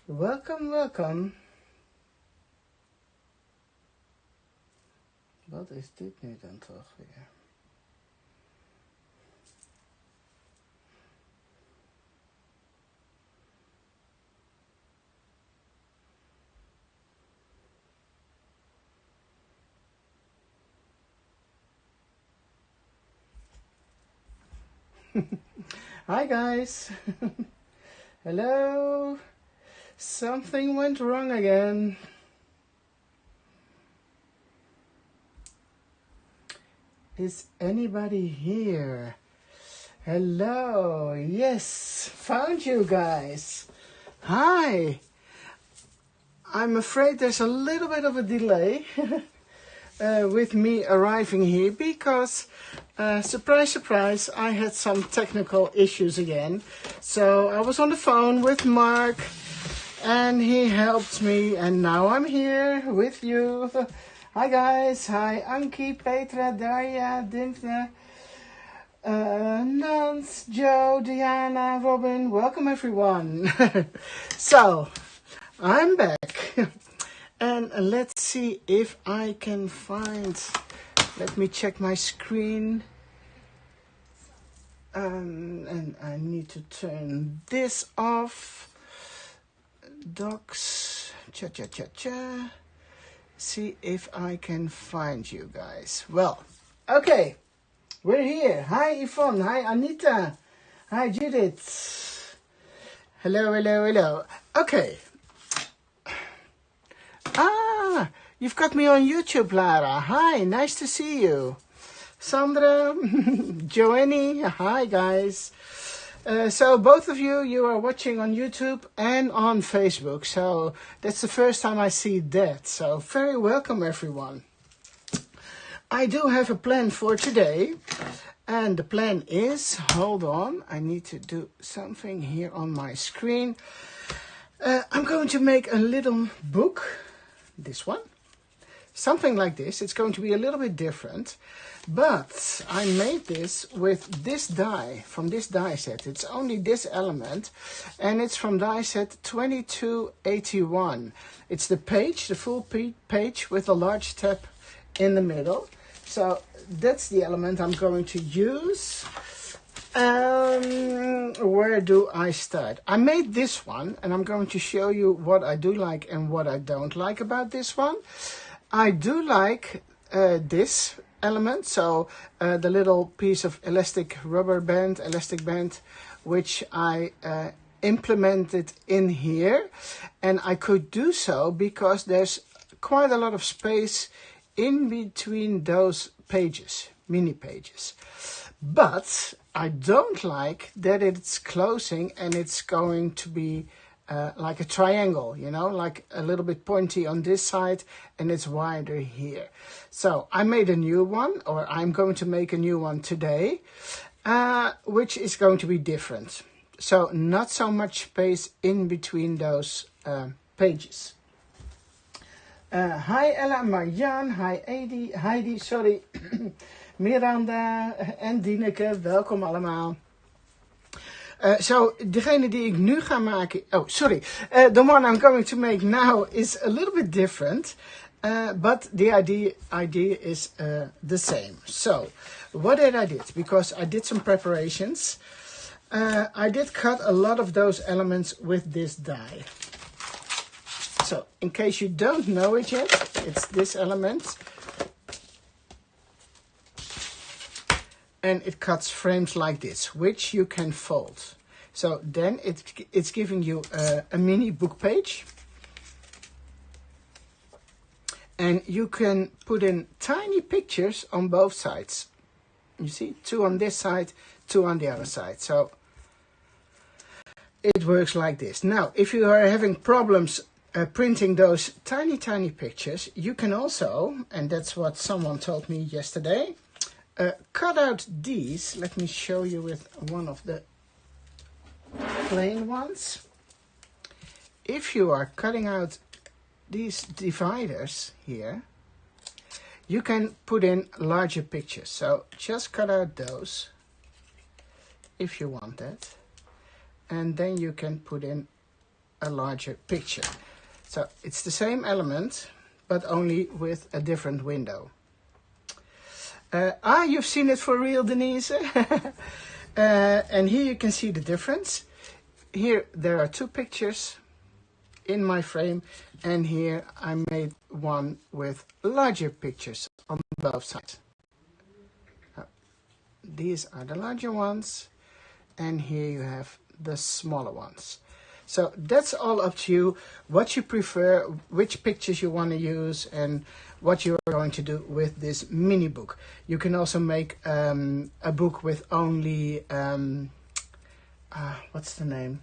Welkom, welkom. Wat is dit nu dan toch weer? Hi guys. Hello. Something went wrong again. Is anybody here? Hello. Yes, found you guys. Hi. I'm afraid there's a little bit of a delay with me arriving here because, surprise, surprise, I had some technical issues again. So I was on the phone with Mark and he helped me and now I'm here with you. Hi guys. Hi Ankie, Petra, Daria, Dimfne, Nance, Joe, Diana, Robin. Welcome everyone. So I'm back. And let's see if I can find, let me check my screen. And I need to turn this off. Docs, cha. See if I can find you guys. Well, okay, we're here. Hi Yvonne, hi Anita, hi Judith. Hello. Okay. Ah, you've got me on YouTube, Lara. Hi, nice to see you. Sandra, Joanny, hi guys. So both of you are watching on YouTube and on Facebook. So that's the first time I see that. So very welcome everyone. I do have a plan for today. And the plan is, hold on, I need to do something here on my screen. I'm going to make a little book. This one, something like this. It's going to be a little bit different, but I made this with this die, from this die set. It's only this element, and it's from die set 2281. It's the page, the full page with a large tab in the middle. So that's the element I'm going to use. Where do I start? I made this one and I'm going to show you what I do like and what I don't like about this one. I do like this element, so the little piece of elastic band, which I implemented in here. And I could do so because there's quite a lot of space in between those pages, mini pages. But I don't like that it's closing and it's going to be like a triangle, you know, like a little bit pointy on this side and it's wider here. So I made a new one, or I'm going to make a new one today, which is going to be different. So not so much space in between those pages. Hi Ella, Marjan, hi Heidi, sorry. Miranda en Dieneke, welkom allemaal. So, degene die ik nu ga maken... Oh, sorry. The one I'm going to make now is a little bit different. But the idea is the same. So, what did I do? Because I did some preparations. I did cut a lot of those elements with this die. So, in case you don't know it yet, it's this element. And it cuts frames like this, which you can fold. So then it's giving you a mini book page. And you can put in tiny pictures on both sides. You see, 2 on this side, 2 on the other side. So it works like this. Now, if you are having problems printing those tiny pictures, you can also, and that's what someone told me yesterday, cut out these. Let me show you with one of the plain ones. If you are cutting out these dividers here, you can put in larger pictures. So just cut out those if you want that. And then you can put in a larger picture. So it's the same element, but only with a different window. You've seen it for real, Denise. And here you can see the difference. Here there are two pictures in my frame, and here I made one with larger pictures on both sides. These are the larger ones, and here you have the smaller ones. So that's all up to you, what you prefer, which pictures you want to use, and what you're going to do with this mini book. You can also make a book with only, what's the name?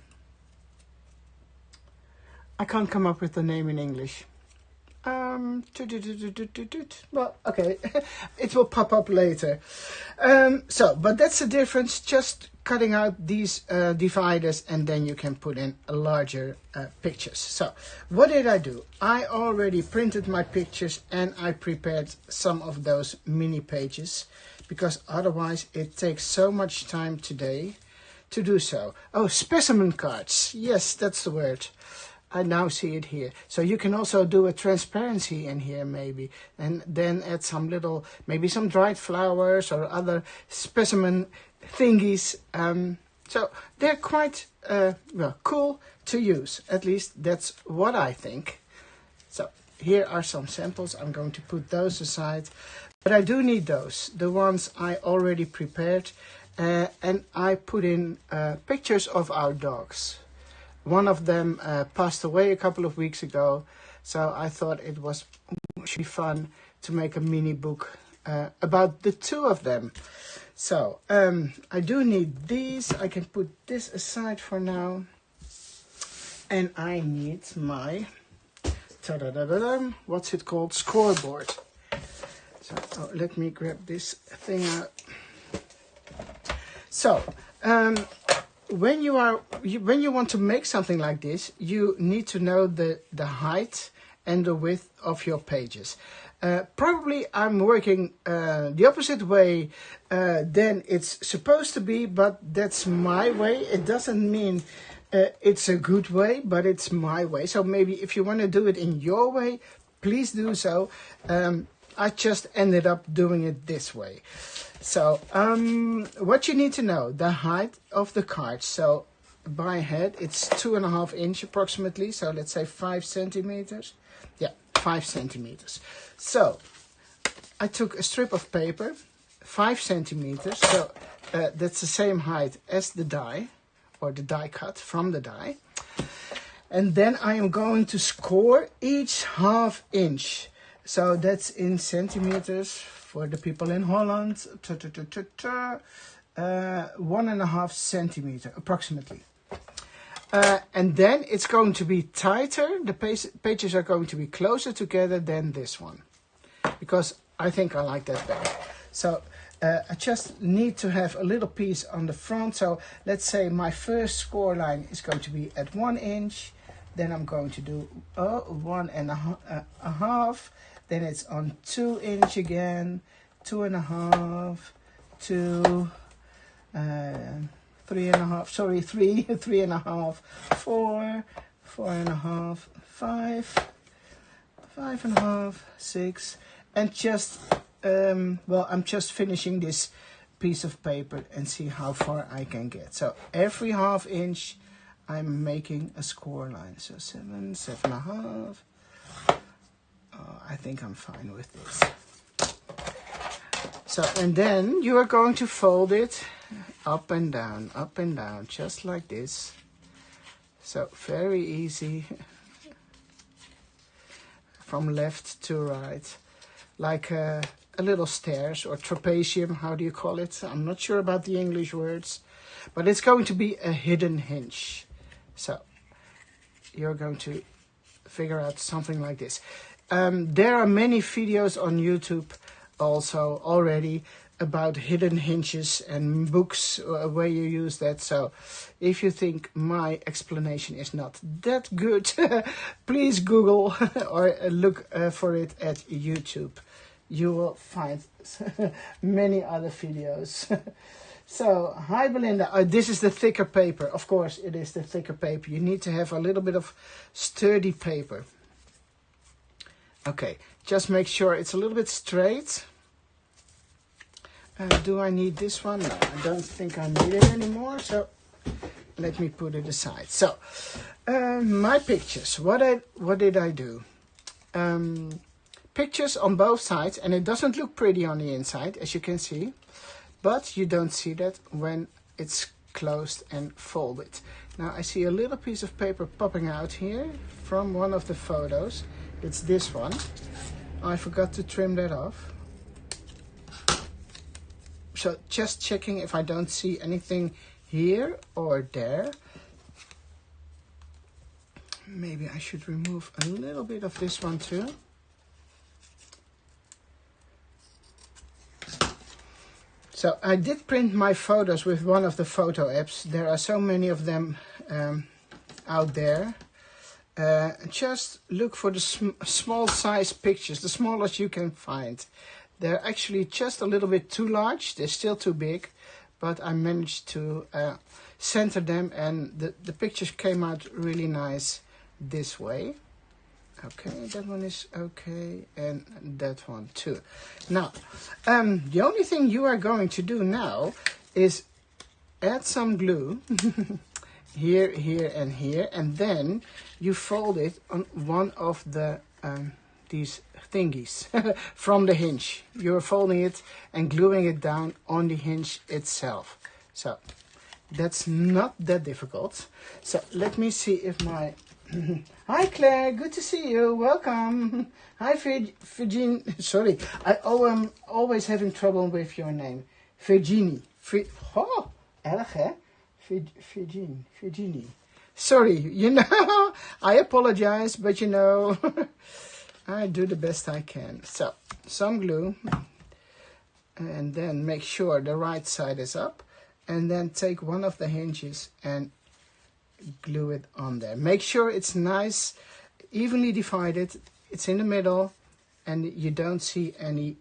I can't come up with the name in English. Well, okay, it will pop up later. But that's the difference, just cutting out these dividers, and then you can put in larger pictures. So what did I do? I already printed my pictures, and I prepared some of those mini pages, because otherwise it takes so much time today to do so. Oh, specimen cards. Yes, that's the word. I now see it here. So you can also do a transparency in here maybe, and then add some little, maybe some dried flowers or other specimen thingies. So they're quite well, cool to use. At least that's what I think. So here are some samples. I'm going to put those aside. But I do need those, the ones I already prepared. And I put in pictures of our dogs. One of them passed away a couple of weeks ago, so I thought it should be fun to make a mini book about the two of them. So I do need these. I can put this aside for now, and I need my what's it called, scoreboard. So let me grab this thing out. So. When you want to make something like this, you need to know the height and the width of your pages. Probably I'm working the opposite way than it's supposed to be, but that's my way. It doesn't mean it's a good way, but it's my way. So maybe if you want to do it in your way, please do so. I just ended up doing it this way. So, what you need to know, the height of the cards. So, by head, it's 2.5 inches approximately. So, let's say 5 centimeters. Yeah, 5 centimeters. So, I took a strip of paper, 5 centimeters. So, that's the same height as the die, or the die cut from the die. And then I am going to score each 1/2 inch. So, that's in centimeters. For the people in Holland, 1.5 centimeter approximately. And then it's going to be tighter. The pages are going to be closer together than this one, because I think I like that better. So I just need to have a little piece on the front. So let's say my first score line is going to be at 1 inch. Then I'm going to do 1.5. Then it's on 2 inch again, 2.5, 2, 3.5, sorry, 3.5, 4, 4.5, 5, 5.5, 6, and just, well, I'm just finishing this piece of paper and see how far I can get. So every 1/2 inch, I'm making a score line. So 7, 7.5. I think I'm fine with this. So, and then you are going to fold it up and down, just like this. So, very easy. From left to right. Like a little stairs or trapezium, how do you call it? I'm not sure about the English words. But it's going to be a hidden hinge. So, you're going to figure out something like this. There are many videos on YouTube also already about hidden hinges and books where you use that. So if you think my explanation is not that good, please Google or look for it at YouTube. You will find many other videos. So, hi Belinda. This is the thicker paper. Of course, it is the thicker paper. You need to have a little bit of sturdy paper. Okay, just make sure it's a little bit straight. Do I need this one? No, I don't think I need it anymore. So, let me put it aside. So, my pictures. What did I do? Pictures on both sides, and it doesn't look pretty on the inside, as you can see. But you don't see that when it's closed and folded. Now I see a little piece of paper popping out here from one of the photos. It's this one. I forgot to trim that off. So just checking if I don't see anything here or there. Maybe I should remove a little bit of this one too. So I did print my photos with one of the photo apps. There are so many of them out there. Just look for the small size pictures, the smallest you can find. They're actually just a little bit too large. They're still too big, but I managed to center them, and the pictures came out really nice this way. Okay, that one is okay, and that one too. Now, the only thing you are going to do now is add some glue here, here, and here, and then you fold it on one of the these thingies from the hinge. You're folding it and gluing it down on the hinge itself. So that's not that difficult. So let me see if my hi Claire, good to see you. Welcome. Hi Virginie. Sorry, I'm always having trouble with your name. Virginie. Oh, erg hè? Virginie. Sorry, you know, I apologize, but you know, I do the best I can. So, some glue, and then make sure the right side is up, and then take one of the hinges and glue it on there. Make sure it's nice, evenly divided, it's in the middle, and you don't see any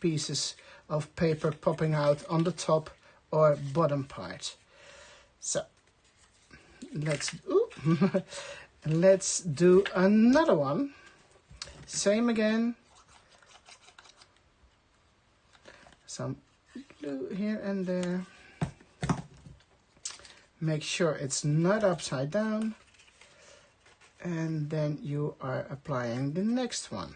pieces of paper popping out on the top or bottom part. So let's do another one. Same again. Some glue here and there. Make sure it's not upside down, and then you are applying the next one.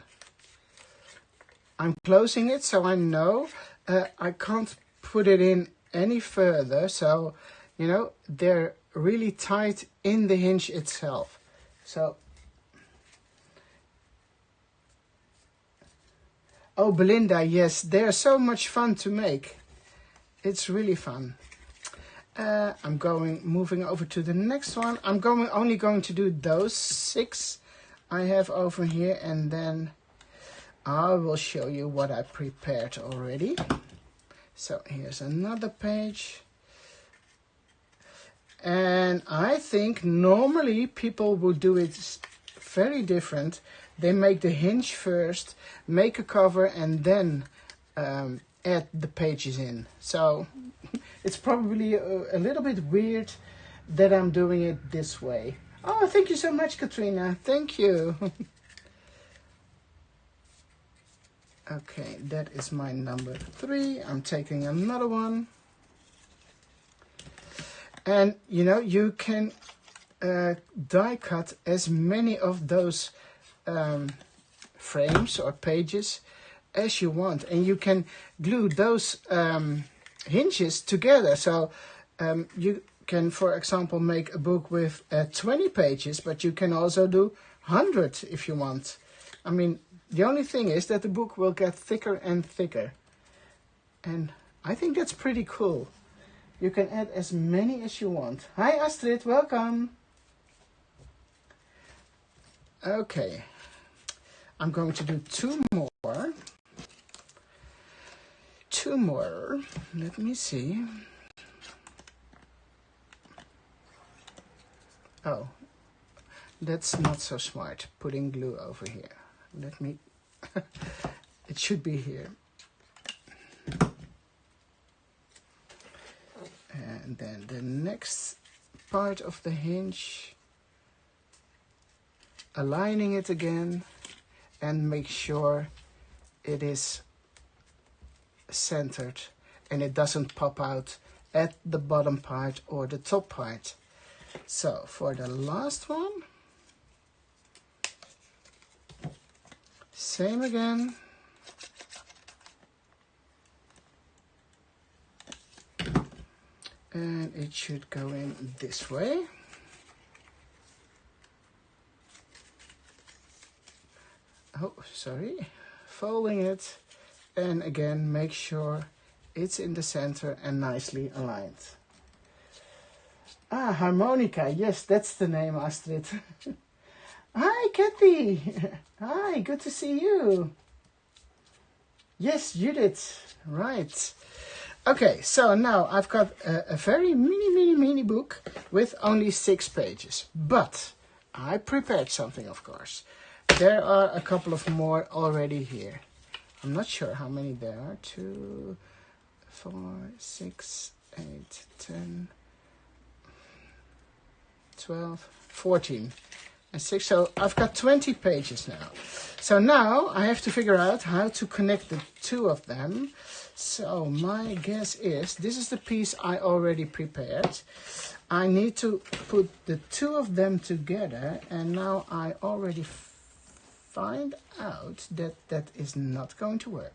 I'm closing it so I know I can't put it in any further, so you know they're really tight in the hinge itself. So, oh Belinda, yes, they're so much fun to make. It's really fun. I'm moving over to the next one. I'm only going to do those 6 I have over here, and then I will show you what I prepared already. So here's another page. And I think normally people would do it very different. They make the hinge first, make a cover, and then add the pages in. So it's probably a little bit weird that I'm doing it this way. Oh, thank you so much, Katrina. Thank you. Okay, that is my number 3. I'm taking another one. And, you know, you can die cut as many of those frames or pages as you want. And you can glue those hinges together. So you can, for example, make a book with 20 pages, but you can also do 100 if you want. I mean, the only thing is that the book will get thicker and thicker. And I think that's pretty cool. You can add as many as you want. Hi Astrid, welcome. Okay, I'm going to do 2 more. 2 more, let me see. Oh, that's not so smart, putting glue over here. Let me, it should be here. And then the next part of the hinge, aligning it again, and make sure it is centered and it doesn't pop out at the bottom part or the top part. So for the last one, same again. And it should go in this way. Oh, sorry. Folding it, and again make sure it's in the center and nicely aligned. Ah, harmonica. Yes, that's the name, Astrid. Hi, Kathy. Hi, good to see you. Yes, Judith. Right. Okay, so now I've got a very mini book with only 6 pages. But I prepared something, of course. There are a couple of more already here. I'm not sure how many there are. 2, 4, 6, 8, 10, 12, 14. And 6, so I've got 20 pages now. So now I have to figure out how to connect the 2 of them. So my guess is, this is the piece I already prepared. I need to put the 2 of them together, and now I already find out that that is not going to work.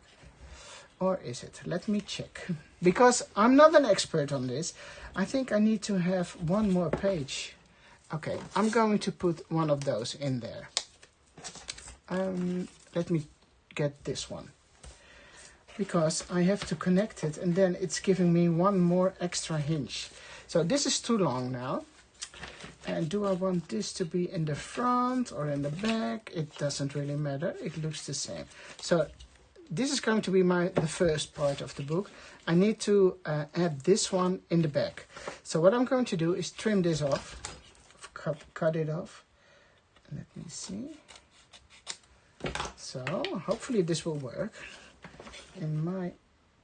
Or is it? Let me check. Because I'm not an expert on this, I think I need to have 1 more page. Okay, I'm going to put one of those in there. Let me get this one. Because I have to connect it, and then it's giving me 1 more extra hinge. So this is too long now. And do I want this to be in the front or in the back? It doesn't really matter. It looks the same. So this is going to be the first part of the book. I need to add this one in the back. So what I'm going to do is trim this off. Cut it off. Let me see. So hopefully this will work. In my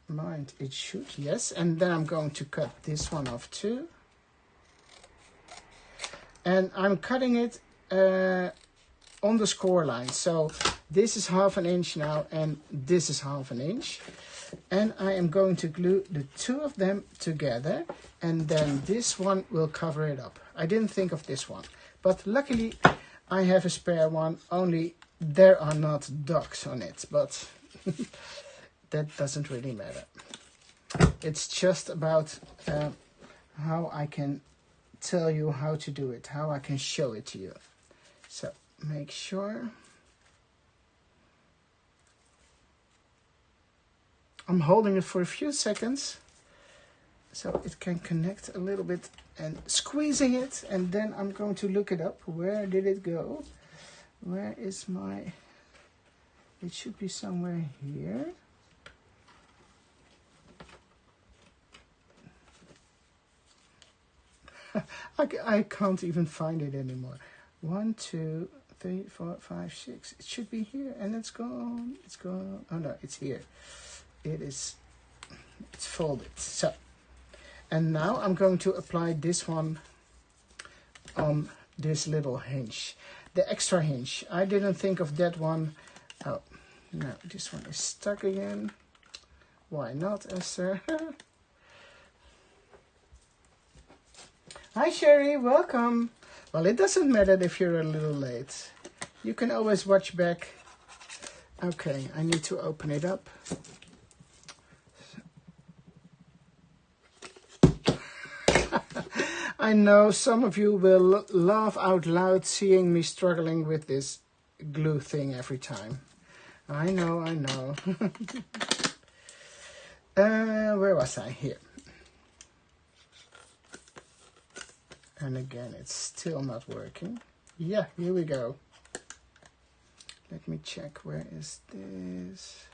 mind it should, yes. And then I'm going to cut this one off too. And I'm cutting it on the score line. So this is 1/2 inch now, and this is 1/2 inch. And I am going to glue the 2 of them together, and then this one will cover it up. I didn't think of this one, but luckily I have a spare one, only there are not dogs on it, but that doesn't really matter. It's just about how I can tell you how to do it, how I can show it to you. So make sure. I'm holding it for a few seconds so it can connect a little bit, and squeezing it, and then I'm going to look it up. Where did it go? Where is my... It should be somewhere here. I can't even find it anymore. 1, 2, 3, 4, 5, 6. It should be here, and it's gone. It's gone. Oh no, it's here. It is. It's folded. So, and now I'm going to apply this one on this little hinge, the extra hinge. I didn't think of that one. Oh no, this one is stuck again. Why not, Esther? Hi Sherry, welcome. Well, it doesn't matter if you're a little late. You can always watch back. Okay, I need to open it up. I know some of you will laugh out loud seeing me struggling with this glue thing every time. I know, I know. Where was I? Here. And again, it's still not working. Yeah, here we go. Let me check, where is this?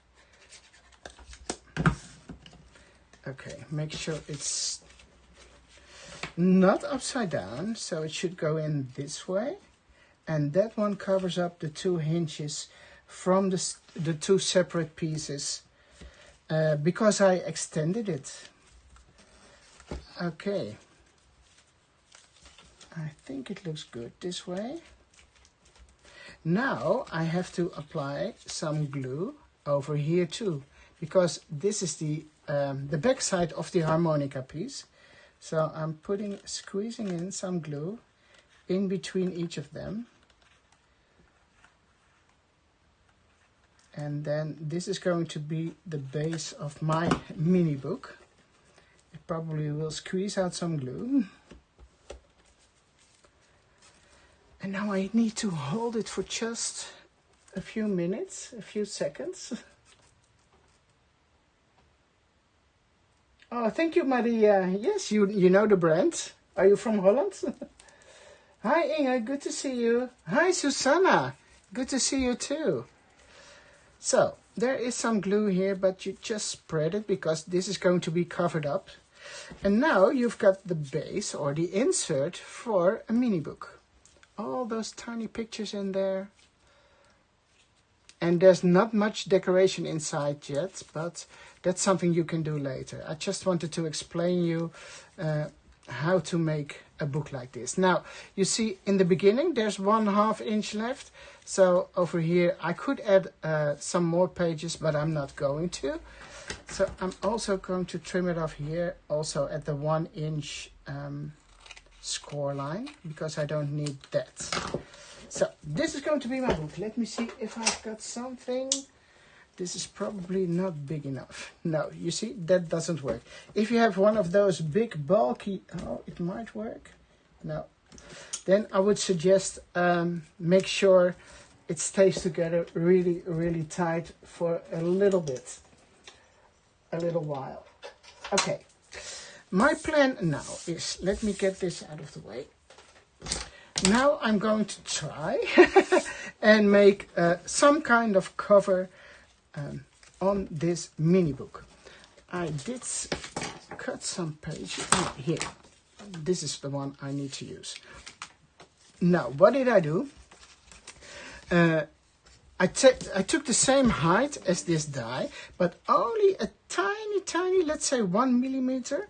Okay, make sure it's not upside down, so it should go in this way. And that one covers up the 2 hinges from the 2 separate pieces because I extended it. Okay. I think it looks good this way. Now I have to apply some glue over here too, because this is the back side of the harmonica piece. So I'm squeezing in some glue in between each of them. And then this is going to be the base of my mini book. It probably will squeeze out some glue. And now I need to hold it for just a few minutes, a few seconds. Oh, thank you, Maria. Yes, you know the brand. Are you from Holland? Hi, Inge. Good to see you. Hi, Susanna. Good to see you too. So, there is some glue here, but you just spread it because this is going to be covered up. And now you've got the base or the insert for a mini book. All those tiny pictures in there. And there's not much decoration inside yet, but that's something you can do later. I just wanted to explain you how to make a book like this. Now, you see in the beginning there's 1/2 inch left. So over here I could add some more pages, but I'm not going to. So I'm also going to trim it off here, also at the 1 inch score line, because I don't need that. So this is going to be my book. Let me see if I've got something. This is probably not big enough. No, you see, that doesn't work. If you have one of those big bulky, oh, it might work. No. Then I would suggest make sure it stays together really, really tight for a little bit. A little while. Okay. My plan now is, let me get this out of the way. Now I'm going to try and make some kind of cover on this mini book. I did cut some pages. Oh, here. This is the one I need to use. Now, what did I do? I took the same height as this die, but only a tiny, let's say 1 millimeter.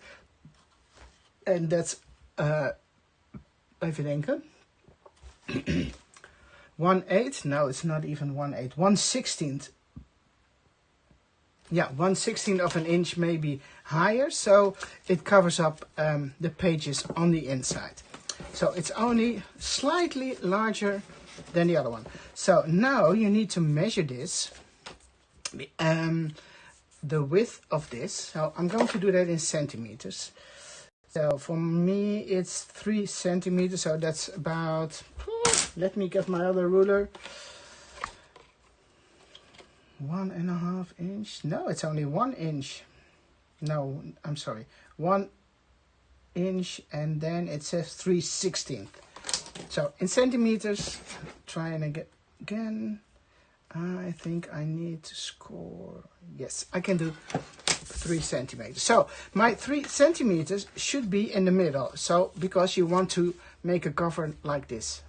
En that's, even denken. 1/8, no, it's not even 1/8, 1/16. Yeah, 1/16 of an inch, maybe higher, so it covers up the pages on the inside. So it's only slightly larger than the other one. So now you need to measure this, the width of this. So I'm going to do that in centimeters. So for me it's 3 centimeters, so that's about, let me get my other ruler. 1.5 inch. No, it's only 1 inch. No, I'm sorry. 1 inch, and then it says 3/16. So in centimeters, trying again. I think I need to score. Yes, I can do 3 centimeters. So my 3 centimeters should be in the middle. So because you want to make a cover like this.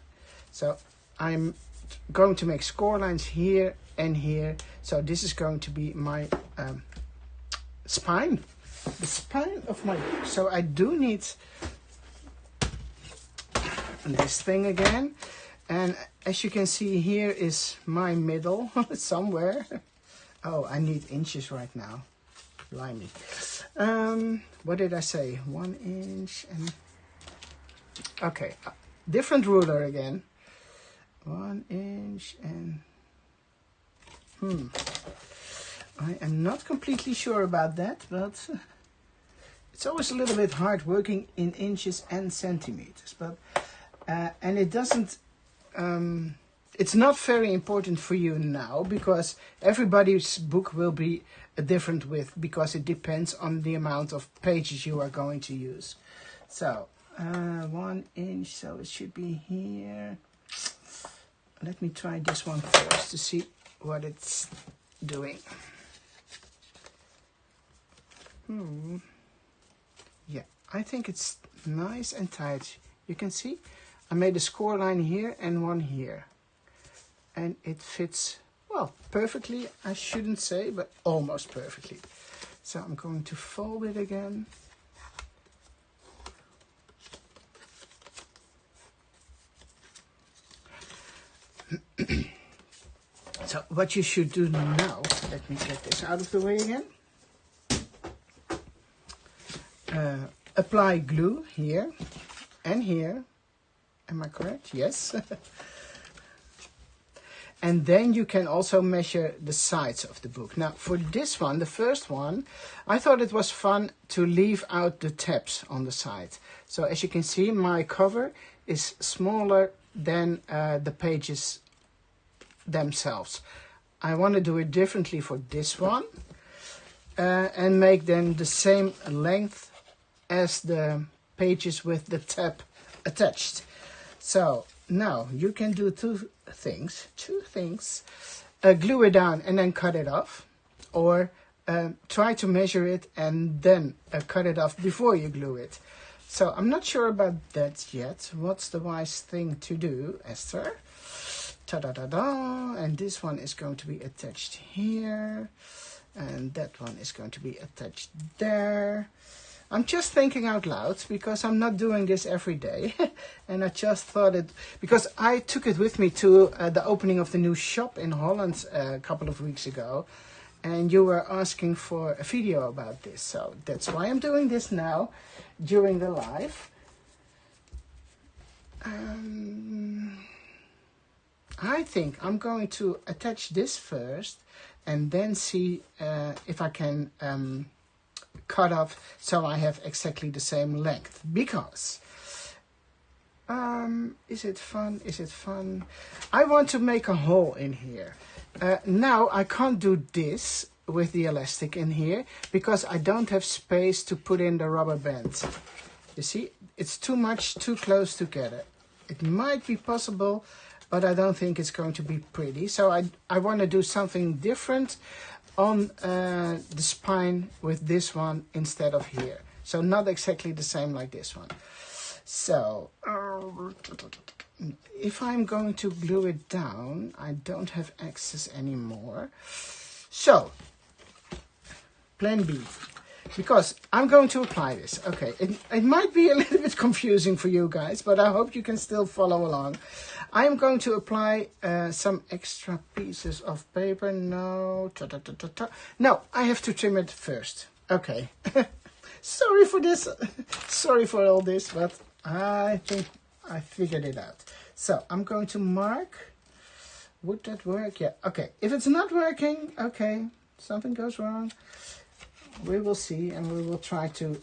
So I'm going to make score lines here and here. So this is going to be my spine. The spine of my book. So I do need this thing again. And as you can see, here is my middle somewhere. Oh, I need inches right now. Blimey. What did I say? 1 inch and... Okay, different ruler again. 1 inch and... I am not completely sure about that, but it's always a little bit hard working in inches and centimeters. But and it doesn't... it's not very important for you now, because everybody's book will be a different width, because it depends on the amount of pages you are going to use. So 1 inch, so it should be here. Let me try this one first to see what it's doing. Yeah, I think it's nice and tight. You can see I made a score line here and one here, and it fits, well, perfectly, I shouldn't say, but almost perfectly. So I'm going to fold it again. So what you should do now, let me get this out of the way again. Apply glue here and here. Am I correct? Yes. And then you can also measure the sides of the book. Now for this one, the first one, I thought it was fun to leave out the tabs on the side. So as you can see, my cover is smaller than the pages themselves. I want to do it differently for this one and make them the same length as the pages with the tab attached. So now you can do two things. Glue it down and then cut it off, or try to measure it and then cut it off before you glue it. So I'm not sure about that yet. What's the wise thing to do, Esther? Ta-da-da-da. And this one is going to be attached here, and that one is going to be attached there. I'm just thinking out loud because I'm not doing this every day. And I just thought it, because I took it with me to the opening of the new shop in Holland a couple of weeks ago. And you were asking for a video about this. So that's why I'm doing this now during the live. I think I'm going to attach this first and then see if I can cut off so I have exactly the same length. Because is it fun? I want to make a hole in here. Now I can't do this with the elastic in here because I don't have space to put in the rubber band. You see, it's too close together. It might be possible, but I don't think it's going to be pretty. So I want to do something different on the spine with this one instead of here. So not exactly the same like this one. So if I'm going to glue it down, I don't have access anymore. So plan B, because I'm going to apply this. Okay, it might be a little bit confusing for you guys, but I hope you can still follow along. I'm going to apply some extra pieces of paper. No, no, I have to trim it first. Okay, sorry for this. Sorry for all this, but I think I figured it out. So I'm going to mark. Would that work? Yeah, okay. If it's not working, okay, something goes wrong. We will see, and we will try to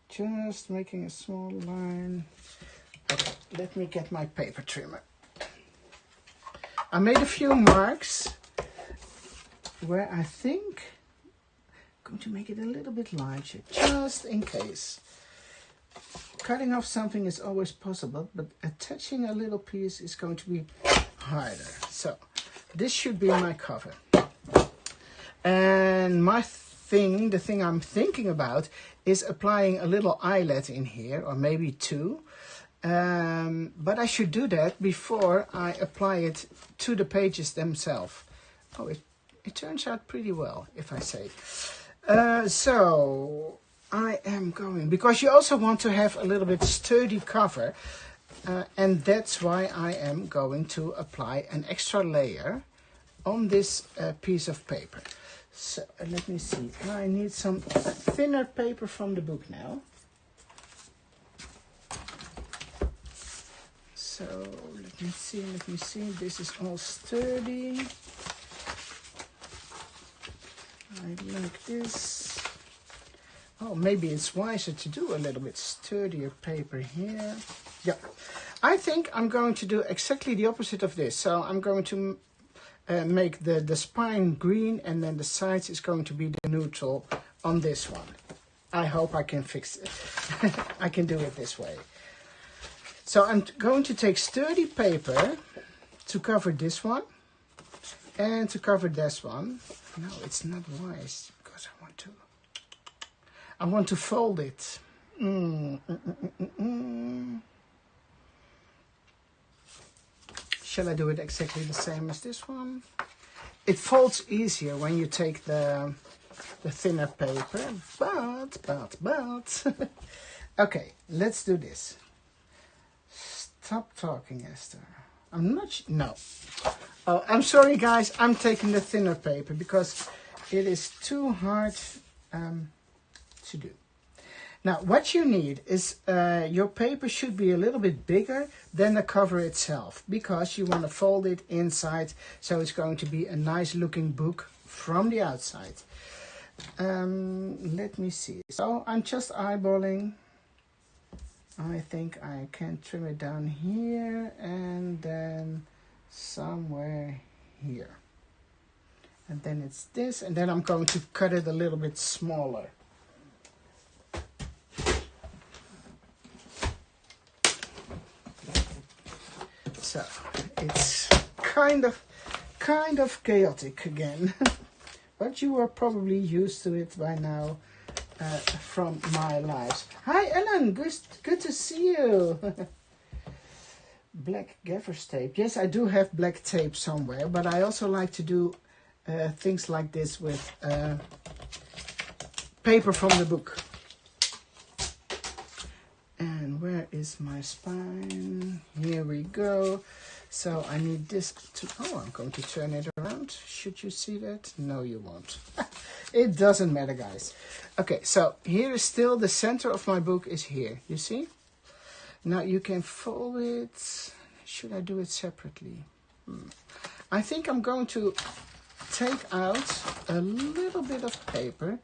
just making a small line. Okay, let me get my paper trimmer. I made a few marks where I think I'm going to make it a little bit larger, just in case. Cutting off something is always possible, but attaching a little piece is going to be harder. So this should be my cover. And the thing I'm thinking about is applying a little eyelet in here, or maybe two. But I should do that before I apply it to the pages themselves. Oh, it turns out pretty well, if I say. So I am going, because you also want to have a little bit sturdy cover. And that's why I am going to apply an extra layer on this piece of paper. So let me see. I need some thinner paper from the book now. So let me see. This is all sturdy. I like this. Oh, maybe it's wiser to do a little bit sturdier paper here. Yeah, I think I'm going to do exactly the opposite of this. So I'm going to make the spine green, and then the sides is going to be the neutral on this one. I hope I can fix it. I can do it this way. So I'm going to take sturdy paper to cover this one and to cover this one. No, it's not wise because I want to fold it. Shall I do it exactly the same as this one? It folds easier when you take the thinner paper, but. Okay, let's do this. Stop talking, Esther. I'm not, no. Oh, I'm sorry guys, I'm taking the thinner paper because it is too hard to do. Now, what you need is your paper should be a little bit bigger than the cover itself because you want to fold it inside so it's going to be a nice looking book from the outside. Let me see. So I'm just eyeballing. I think I can trim it down here and then somewhere here. And then it's this, and then I'm going to cut it a little bit smaller. So it's kind of chaotic again, but you are probably used to it by now from my lives. Hi Ellen, good to see you. Black gaffer's tape. Yes, I do have black tape somewhere, but I also like to do things like this with paper from the book. And where is my spine? Here we go. So I need this to, oh, I'm going to turn it around. Should you see that? No, you won't. It doesn't matter, guys. Okay, so here is still the center of my book is here. You see? Now you can fold it. Should I do it separately? I think I'm going to take out a little bit of paper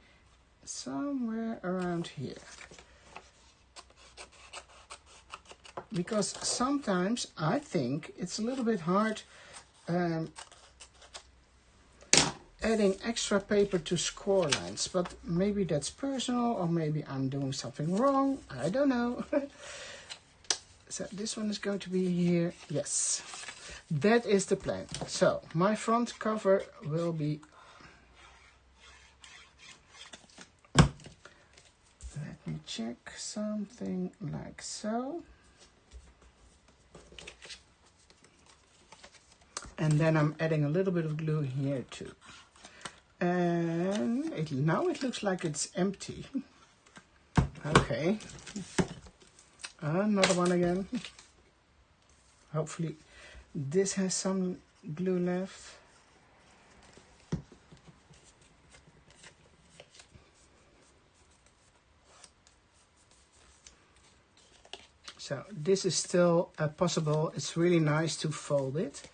somewhere around here. Because sometimes I think it's a little bit hard adding extra paper to score lines, but maybe that's personal or maybe I'm doing something wrong. I don't know. So this one is going to be here. Yes, that is the plan. So my front cover will be, let me check, something like so. And then I'm adding a little bit of glue here too. And now it looks like it's empty. Okay. Another one again. Hopefully this has some glue left. So this is still possible. It's really nice to fold it.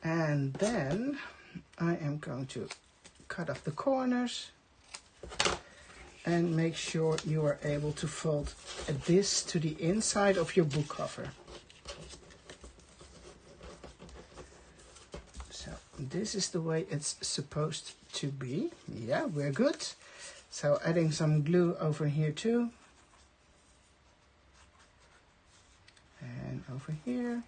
And then I am going to cut off the corners and make sure you are able to fold this to the inside of your book cover. So this is the way it's supposed to be. Yeah, we're good. So adding some glue over here too. And over here.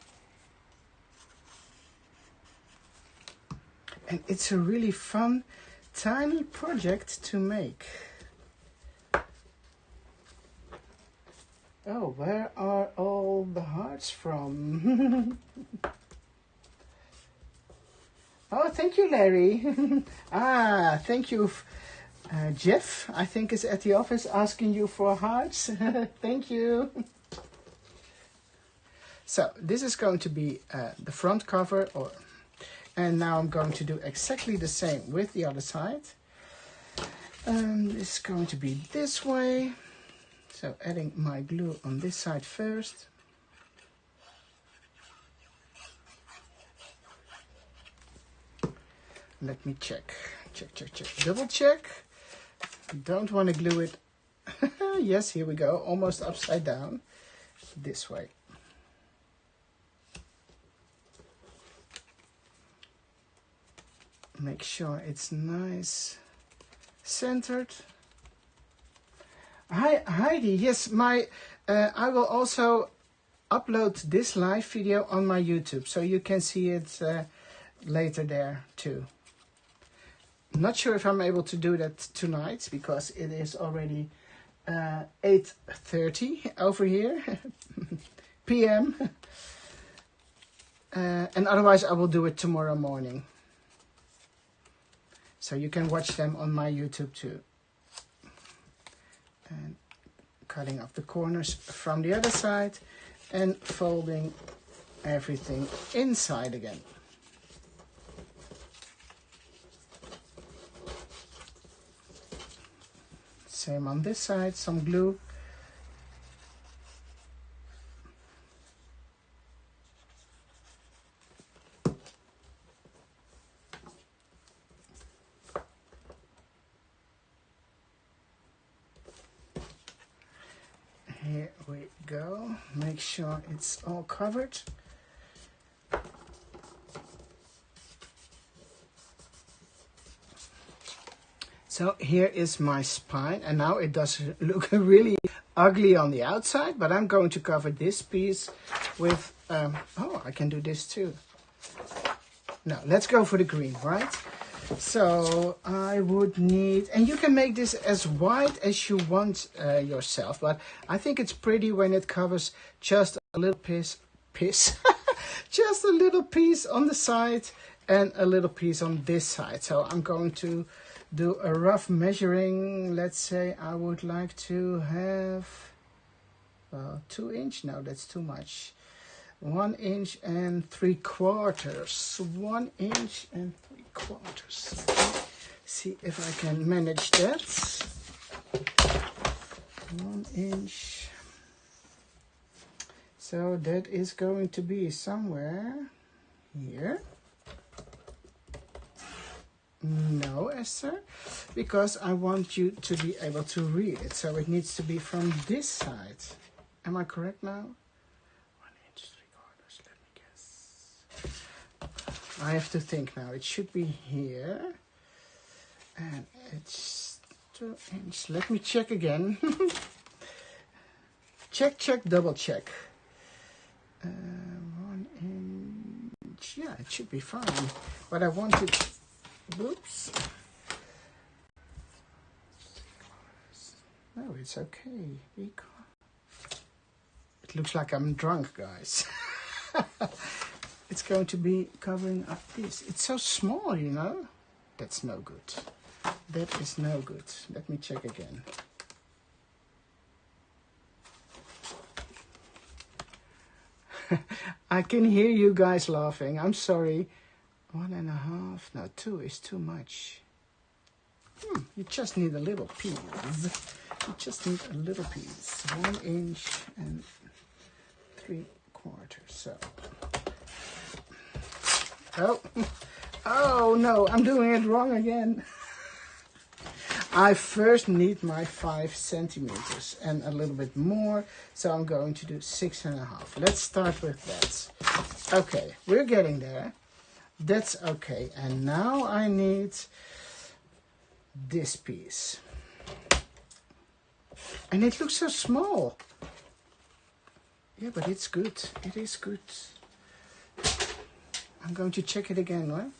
And it's a really fun, tiny project to make. Oh, where are all the hearts from? Oh, thank you, Larry. Thank you. Jeff, I think, is at the office asking you for hearts. Thank you. So this is going to be the front cover, and now I'm going to do exactly the same with the other side. This is going to be this way. So adding my glue on this side first. Let me check. Check. Double check. Don't want to glue it. Yes, here we go. Almost upside down. This way. Make sure it's nice centered. Hi Heidi, yes, I will also upload this live video on my YouTube, so you can see it later there too. I'm not sure if I'm able to do that tonight because it is already 8:30 over here p.m. And otherwise I will do it tomorrow morning. So you can watch them on my YouTube too. And cutting off the corners from the other side. and folding everything inside again. Same on this side, some glue. Here we go. Make sure it's all covered. So here is my spine, and now it does look really ugly on the outside, but I'm going to cover this piece with, oh, I can do this too. No, let's go for the green, right? So I would need, and you can make this as wide as you want yourself, but I think it's pretty when it covers just a little piece, just a little piece on the side and a little piece on this side. So I'm going to do a rough measuring. Let's say I would like to have 2 inch. No, that's too much. 1 inch and 3/4. 1 inch and 3/4. See if I can manage that. 1 inch. So that is going to be somewhere here. No, Esther, because I want you to be able to read it. So it needs to be from this side. Am I correct now? 1 inch, 3/4, let me guess. I have to think now. It should be here. And it's 2 inch. Let me check again. Check, double check. 1 inch. Yeah, it should be fine. But I want it. Whoops. No, it's okay. It looks like I'm drunk, guys. It's going to be covering up this. It's so small, you know. That's no good. That is no good. Let me check again. I can hear you guys laughing. I'm sorry. 1.5. No, 2 is too much. You just need a little piece. You just need a little piece. 1 inch and 3/4. So. Oh no, I'm doing it wrong again. I first need my 5 centimeters and a little bit more. So I'm going to do 6.5. Let's start with that. Okay, we're getting there. That's okay. And now I need this piece. And it looks so small. Yeah, but it's good. It is good. I'm going to check it again, right?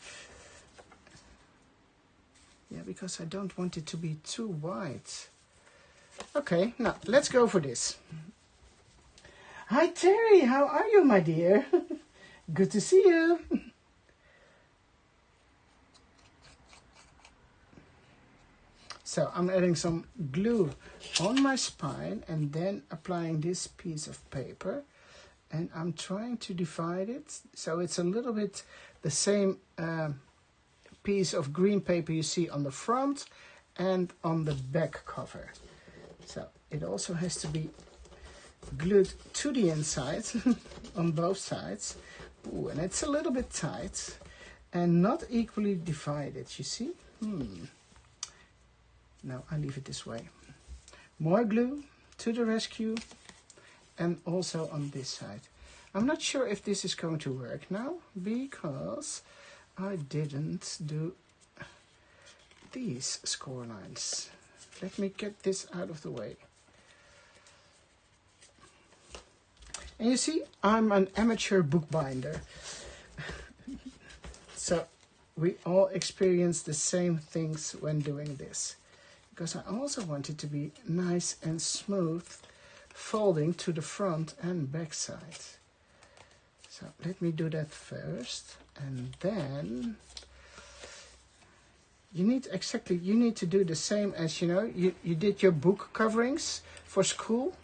Yeah, because I don't want it to be too wide. Okay, now let's go for this. Hi Terry, how are you, my dear? Good to see you. So I'm adding some glue on my spine and then applying this piece of paper, and I'm trying to divide it so it's a little bit the same piece of green paper you see on the front and on the back cover. So it also has to be glued to the inside on both sides. Ooh, and it's a little bit tight and not equally divided, you see? Now I leave it this way. More glue to the rescue, and also on this side. I'm not sure if this is going to work now because I didn't do these score lines. Let me get this out of the way. And you see, I'm an amateur bookbinder. So we all experience the same things when doing this. Because I also want it to be nice and smooth, folding to the front and back side. So let me do that first, and then you need to do the same as, you know, you did your book coverings for school.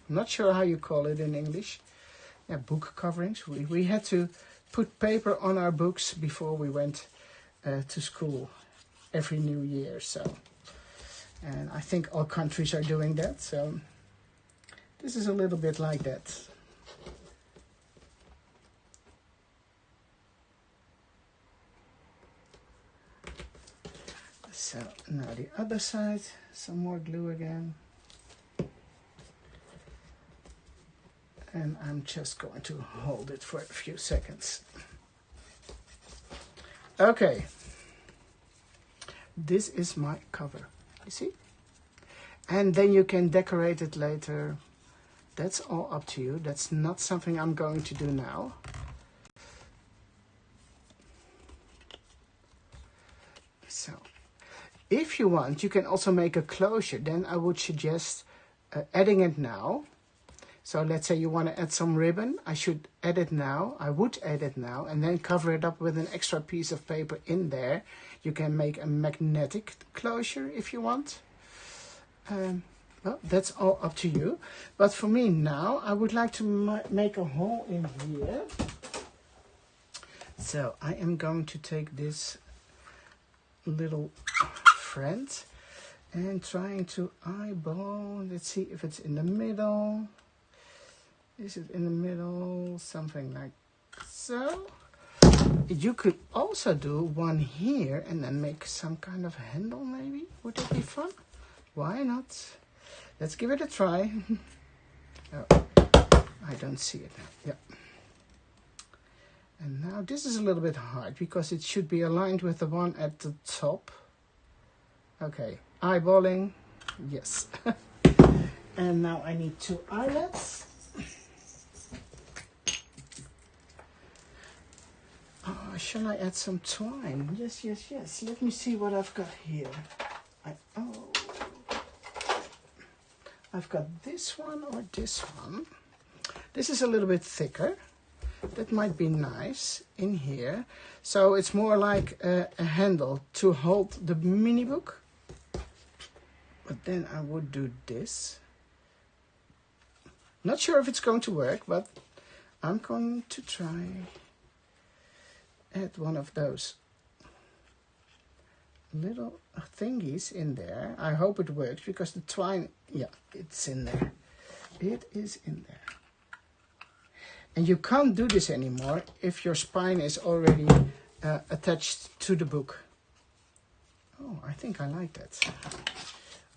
I'm not sure how you call it in English. yeah, book coverings. We had to put paper on our books before we went to school every new year. So, and I think all countries are doing that. So this is a little bit like that. So now the other side, some more glue again. And I'm just going to hold it for a few seconds. Okay. This is my cover, you see? And then you can decorate it later. That's all up to you. That's not something I'm going to do now. So, if you want, you can also make a closure. Then I would suggest adding it now. So let's say you want to add some ribbon. I should add it now. I would add it now and then cover it up with an extra piece of paper in there. You can make a magnetic closure if you want. Well, that's all up to you. But for me now, I would like to make a hole in here. So I am going to take this little friend and trying to eyeball. Let's see if it's in the middle. Is it in the middle? Something like so. You could also do one here and then make some kind of handle maybe. Would that be fun? Why not? Let's give it a try. Oh, I don't see it now. Yeah. And now this is a little bit hard because it should be aligned with the one at the top. Okay, eyeballing. Yes. And now I need 2 eyelets. Oh, shall I add some twine? Yes, yes, yes. Let me see what I've got here. I've got this one or this one. This is a little bit thicker. That might be nice in here. So it's more like a handle to hold the mini book. But then I would do this. Not sure if it's going to work, but I'm going to try. Add one of those little thingies in there. I hope it works because the twine, yeah, it's in there. It is in there. And you can't do this anymore if your spine is already attached to the book. Oh, I think I like that.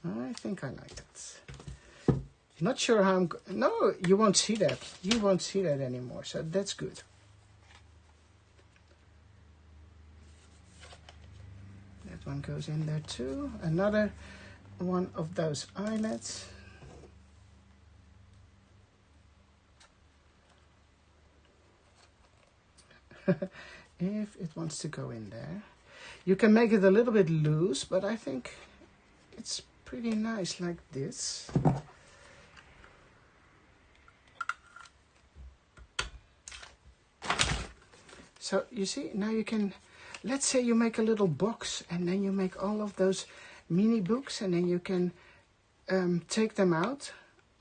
I think I like that. Not sure how no, you won't see that. You won't see that anymore, so that's good. That one goes in there too. Another one of those eyelets. If it wants to go in there. You can make it a little bit loose, but I think it's pretty nice like this. So you see, now you can, let's say you make a little box and then you make all of those mini books and then you can take them out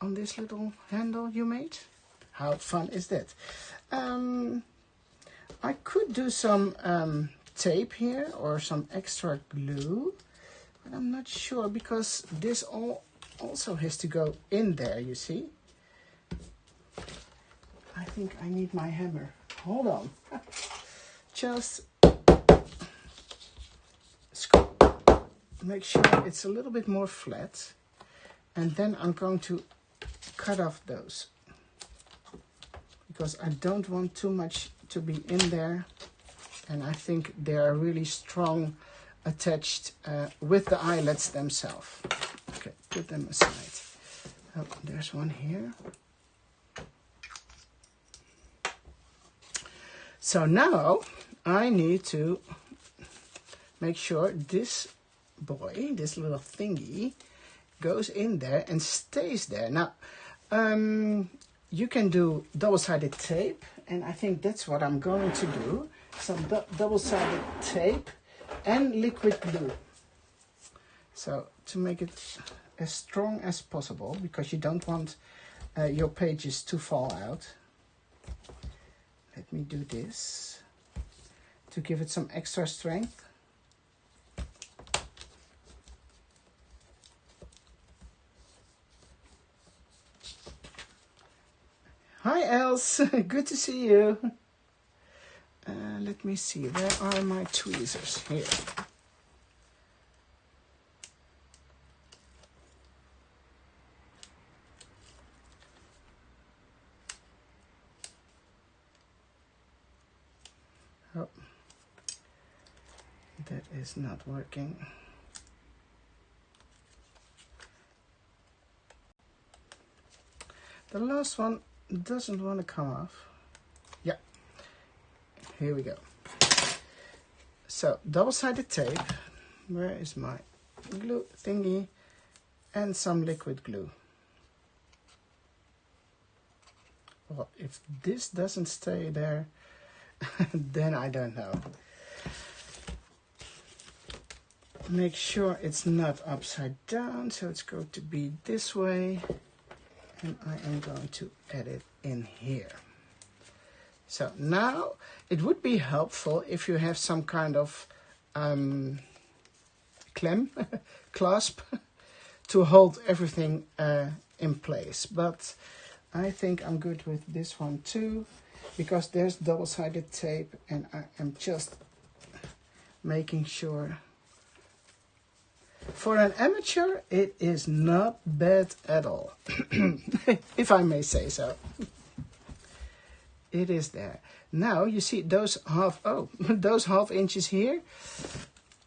on this little handle you made. How fun is that? I could do some tape here or some extra glue, but I'm not sure because this also has to go in there, you see. I think I need my hammer. Hold on. Just make sure it's a little bit more flat. And then I'm going to cut off those. Because I don't want too much to be in there. And I think they are really strong attached with the eyelets themselves. Okay, put them aside. Oh, there's one here. So now I need to make sure this boy, this little thingy, goes in there and stays there. Now, you can do double-sided tape, and I think that's what I'm going to do. Some double-sided tape and liquid glue. So to make it as strong as possible, because you don't want your pages to fall out. me do this to give it some extra strength. Hi Els, good to see you. Let me see, where are my tweezers? Here. Oh, that is not working. The last one doesn't want to come off. Yeah, here we go. So, double-sided tape. Where is my glue thingy? And some liquid glue. Well, if this doesn't stay there, then I don't know. Make sure it's not upside down, so it's going to be this way. And I am going to add it in here. So now it would be helpful if you have some kind of clasp to hold everything in place. But I think I'm good with this one too, because there's double-sided tape and I am just making sure. For an amateur, it is not bad at all, if I may say so. It is there. Now you see those those half inches here.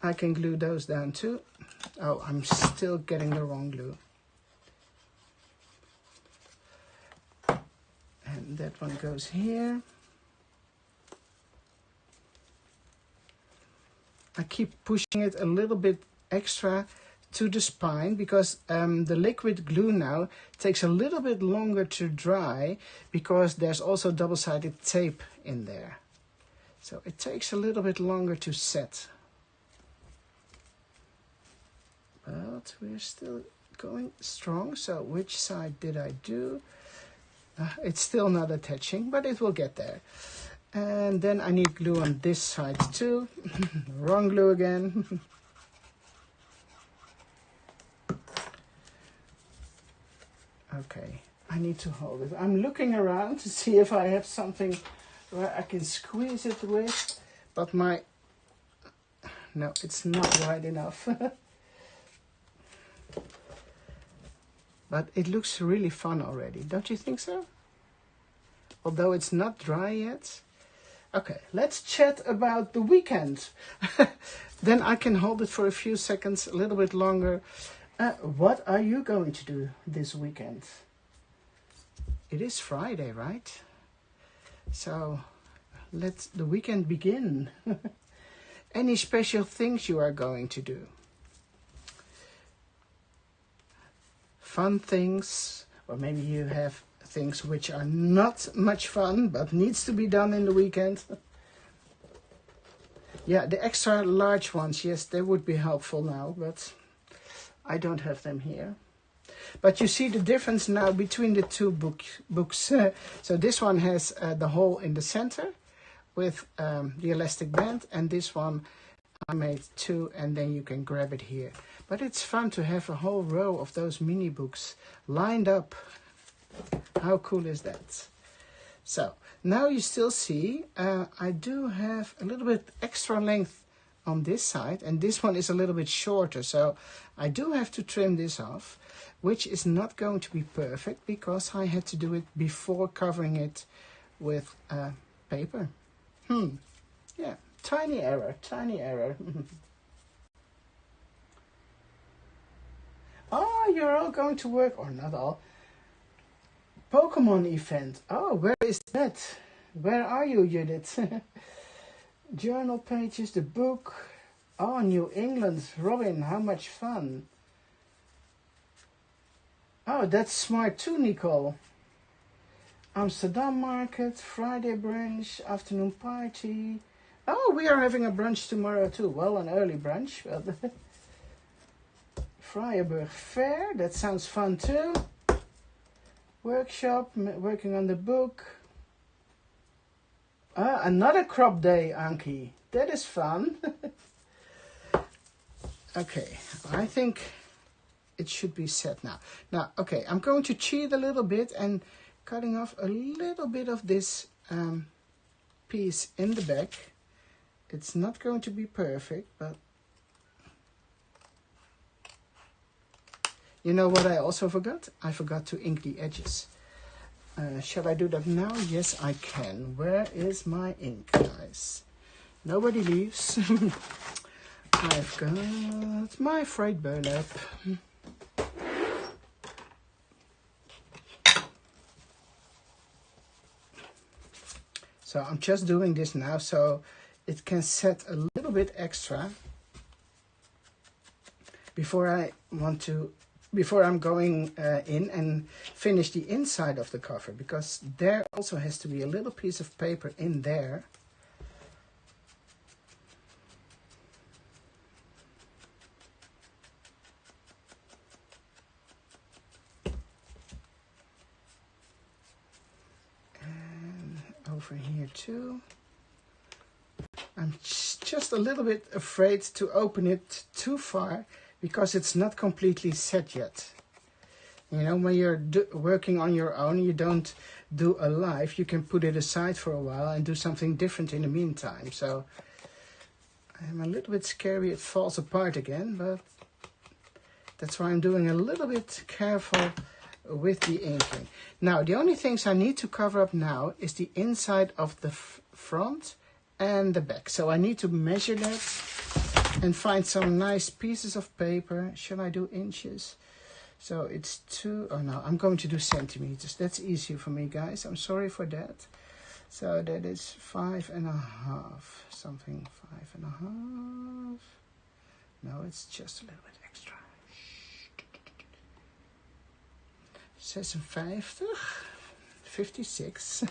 I can glue those down too. Oh, I'm still getting the wrong glue. And that one goes here. I keep pushing it a little bit extra to the spine because the liquid glue now takes a little bit longer to dry because there's also double-sided tape in there. So it takes a little bit longer to set. But we're still going strong. So which side did I do? It's still not attaching, but it will get there. And then I need glue on this side too. Wrong glue again. Okay, I need to hold it. I'm looking around to see if I have something where I can squeeze it with, but no, it's not wide enough. But it looks really fun already, don't you think so? Although it's not dry yet. Okay, let's chat about the weekend. Then I can hold it for a few seconds, a little bit longer. What are you going to do this weekend? It is Friday, right? So let the weekend begin. Any special things you are going to do? Fun things, or maybe you have things which are not much fun but needs to be done in the weekend. Yeah, the extra large ones, yes, they would be helpful now, but I don't have them here. But you see the difference now between the two books. So this one has the hole in the center with the elastic band, and this one I made two, and then you can grab it here. But it's fun to have a whole row of those mini books lined up. How cool is that? So now you still see I do have a little bit extra length on this side, and this one is a little bit shorter, so I do have to trim this off, which is not going to be perfect because I had to do it before covering it with paper. Yeah, tiny error, tiny error. Oh, you're all going to work, or not all. Pokemon event. Oh, where is that? Where are you, Judith? Journal pages, the book. Oh, New England. Robin, how much fun. Oh, that's smart too, Nicole. Amsterdam market, Friday brunch, afternoon party. Oh, we are having a brunch tomorrow too. Well, an early brunch. Friarburg Fair, that sounds fun too. Workshop, working on the book. Ah, another crop day, Anki. That is fun. Okay, I think it should be set now. Now, okay, I'm going to cheat a little bit and cutting off a little bit of this piece in the back. It's not going to be perfect, but you know what I also forgot? I forgot to ink the edges. Shall I do that now? Yes, I can. Where is my ink, guys? Nobody leaves. I've got my fried burlap. So I'm just doing this now so it can set a little bit extra before I'm going in and finish the inside of the cover, because there also has to be a little piece of paper in there. And over here too. I'm just a little bit afraid to open it too far because it's not completely set yet. You know, when you're working on your own, you don't do a live, you can put it aside for a while and do something different in the meantime. So I'm a little bit scary it falls apart again, but that's why I'm doing a little bit careful with the inking. Now, the only things I need to cover up now is the inside of the front and the back. So I need to measure that and find some nice pieces of paper. Shall I do inches? So it's 2, oh no, I'm going to do centimeters. That's easier for me, guys. I'm sorry for that. So that is 5.5, something 5.5. No, it's just a little bit extra. 56, 56.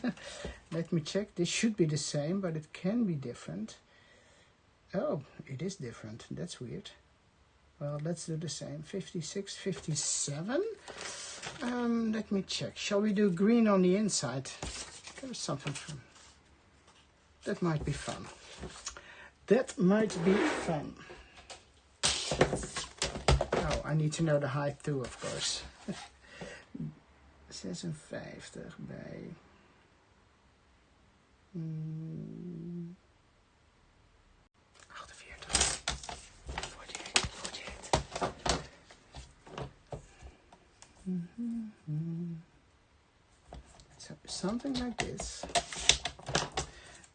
Let me check. This should be the same, but it can be different. Oh, it is different. That's weird. Well, let's do the same. 56, 57. Let me check. Shall we do green on the inside? There's something from... That might be fun. That might be fun. Oh, I need to know the height too, of course. 56 bij 48. So something like this.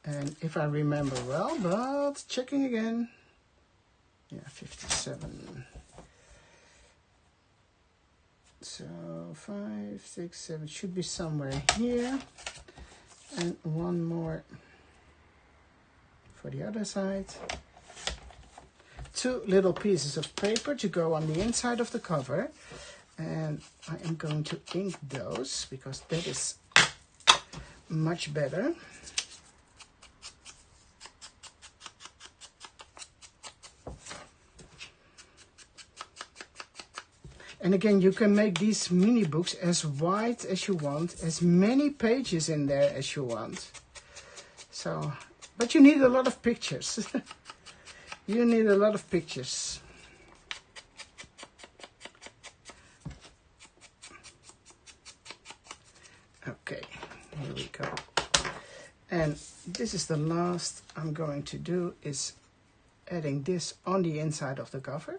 And if I remember well, but checking again. Yeah, 57. So 5, 6, 7 should be somewhere here. And one more for the other side. 2 little pieces of paper to go on the inside of the cover. And I am going to ink those because that is much better. And again, you can make these mini books as wide as you want, as many pages in there as you want. So, but you need a lot of pictures. You need a lot of pictures. Okay, here we go. And this is the last I'm going to do, is adding this on the inside of the cover.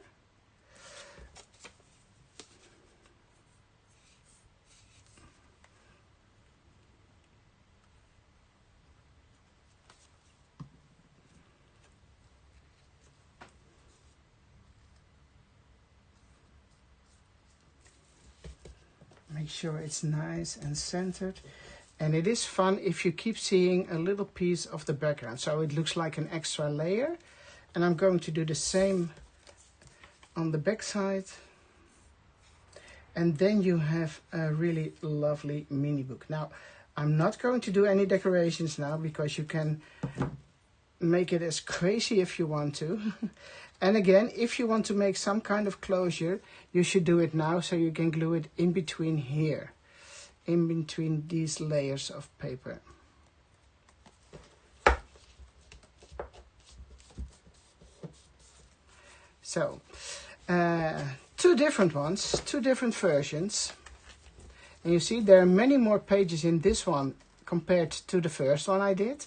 Make sure it's nice and centered. And it is fun if you keep seeing a little piece of the background, so it looks like an extra layer. And I'm going to do the same on the back side. And then you have a really lovely mini book. Now, I'm not going to do any decorations now because you can make it as crazy if you want to. And again, if you want to make some kind of closure, you should do it now so you can glue it in between here, in between these layers of paper. So, two different ones, two different versions. And you see there are many more pages in this one compared to the first one I did.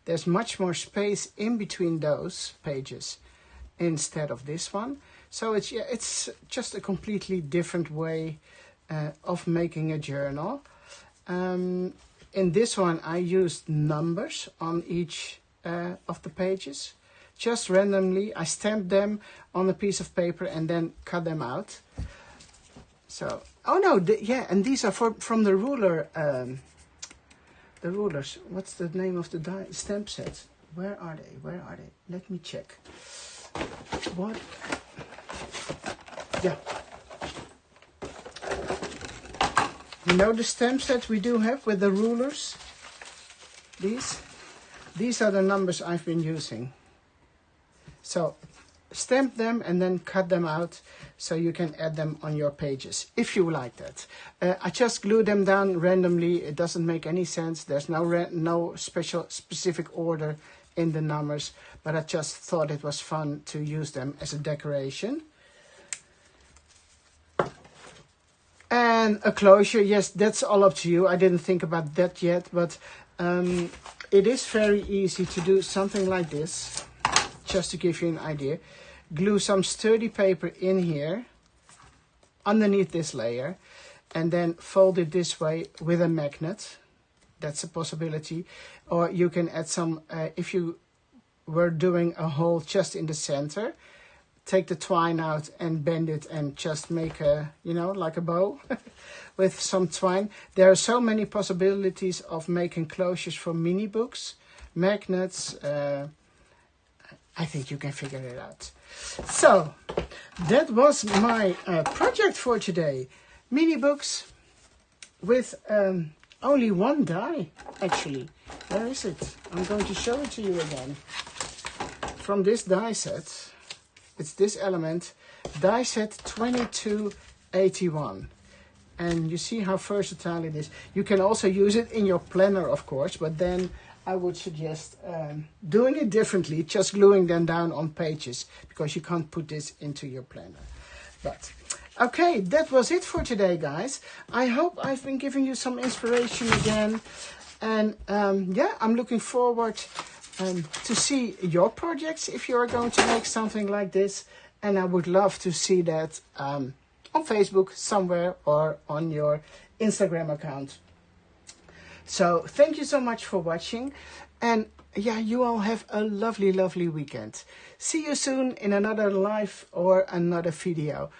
There's much more space in between those pages instead of this one. So it's just a completely different way of making a journal. In this one I used numbers on each of the pages. Just randomly, I stamped them on a piece of paper and then cut them out. So, oh no, yeah, and these are from the ruler. The rulers. What's the name of the stamp set? Where are they? Where are they? Let me check. What? Yeah. You know the stamp set we do have with the rulers? These are the numbers I've been using. So stamp them and then cut them out so you can add them on your pages if you like that. I just glue them down randomly. It doesn't make any sense. There's no specific order in the numbers, but I just thought it was fun to use them as a decoration. And a closure, yes, that's all up to you. I didn't think about that yet, but it is very easy to do something like this. Just to give you an idea, glue some sturdy paper in here underneath this layer and then fold it this way with a magnet. That's a possibility. Or you can add some, if you were doing a hole just in the center, take the twine out and bend it and just make a, you know, like a bow with some twine. There are so many possibilities of making closures for mini books, magnets, I think you can figure it out. So, that was my project for today. Mini books with only one die, actually. Where is it? I'm going to show it to you again. From this die set, it's this element, die set 2281. And you see how versatile it is. You can also use it in your planner, of course, but then I would suggest doing it differently, just gluing them down on pages, because you can't put this into your planner. But, okay, that was it for today, guys. I hope I've been giving you some inspiration again. And, yeah, I'm looking forward to see your projects if you're going to make something like this. And I would love to see that on Facebook somewhere or on your Instagram account. So thank you so much for watching, and yeah, you all have a lovely, lovely weekend. See you soon in another live or another video.